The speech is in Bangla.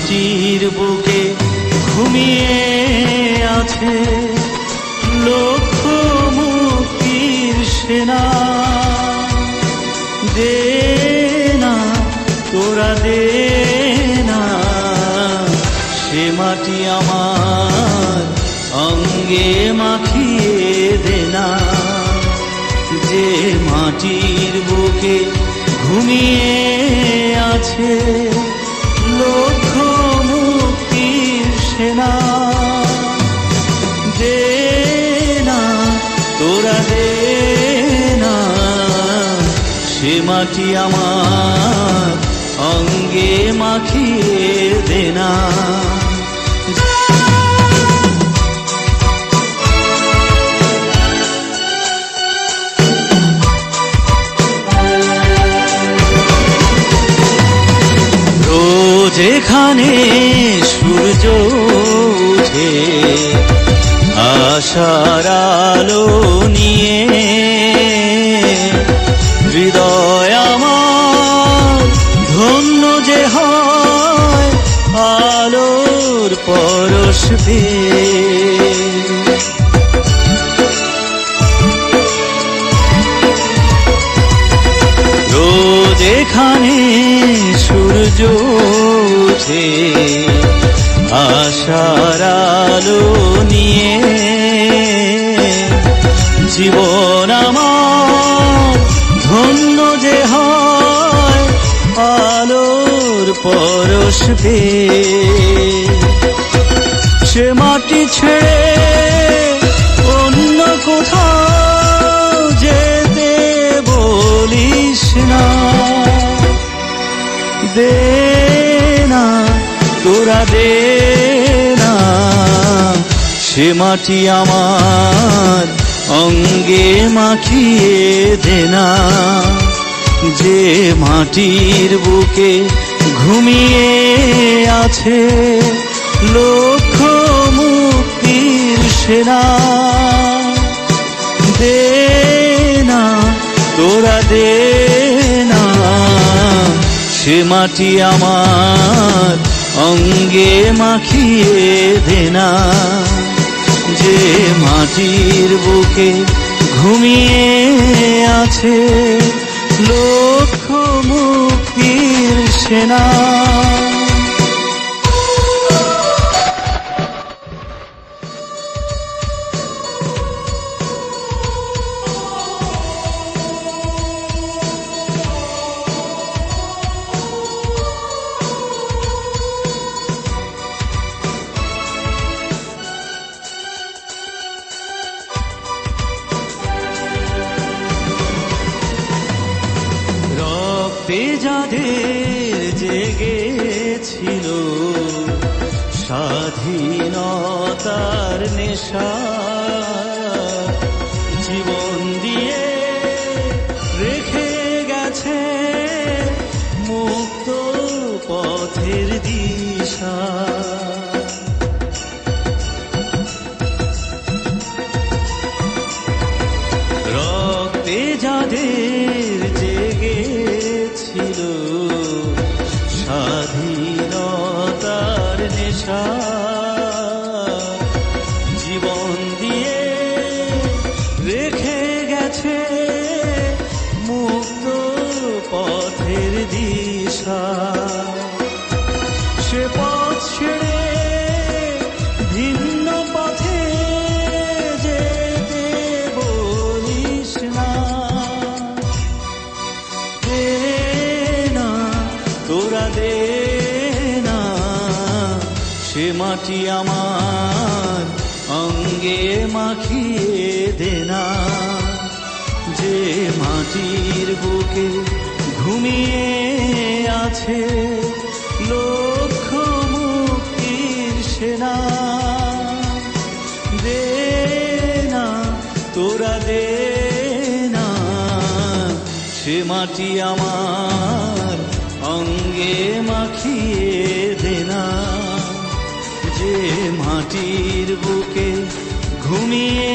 মাটির বুকে ঘুমিয়ে আছে লক্ষ মুক্তির সেনা। দে না তোরা দে না, সে মাটি আমার অঙ্গে মাখিয়ে দে না। যে মাটির বুকে ঘুমিয়ে আছে লক্ষ মুক্তির সেনা। দে না তোরা দে না, সে মাটি আমার অঙ্গে মাখিয়ে দে না। যেখানে সূর্য ওঠে আশার আলো নিয়ে, হৃদয় আমার ধন্য যে হয় আলোর পরশ পেয়ে। যেখানে সূর্য ওঠে আশার আলো নিয়ে, জীবন আমার ধন্য যে হয় আলোর পরশ পেয়ে। সে মাটি ছেড়ে অন্য কোথাও যেতে বলিস না। দে না তোরা দে না, সে মাটি আমার অঙ্গে মাখিয়ে দে না। যে মাটির বুকে ঘুমিয়ে আছে লক্ষ মুক্তির সেনা। দে না তোরা দে না, সে মাটি আমার অঙ্গে মাখিয়ে দে না। যে মাটির বুকে ঘুমিয়ে আছে লক্ষ মুক্তির সেনা। যাদের জেগেছিল স্বাধীনতার নেশা, জীবন দিয়ে রেখে গেছে মুক্ত পথের দিশা। রক্তে যাদের জেগেছিল স্বাধীনতার নেশা, জীবন দিয়ে রেখে গেছে মুক্ত পথের দিশা। সে পথ ছেড়ে ভিন্ন পথে যেতে বলিস না। দে না তোরা দে না, সে মাটি আমার অঙ্গে মাখিয়ে দে না। যে মাটির বুকে ঘুমিয়ে আছে লক্ষ মুক্তির সেনা। দে না তোরা দে না, সে মাটি আমার অঙ্গে মাখিয়ে দে না। যে মাটির বুকে ঘুমিয়ে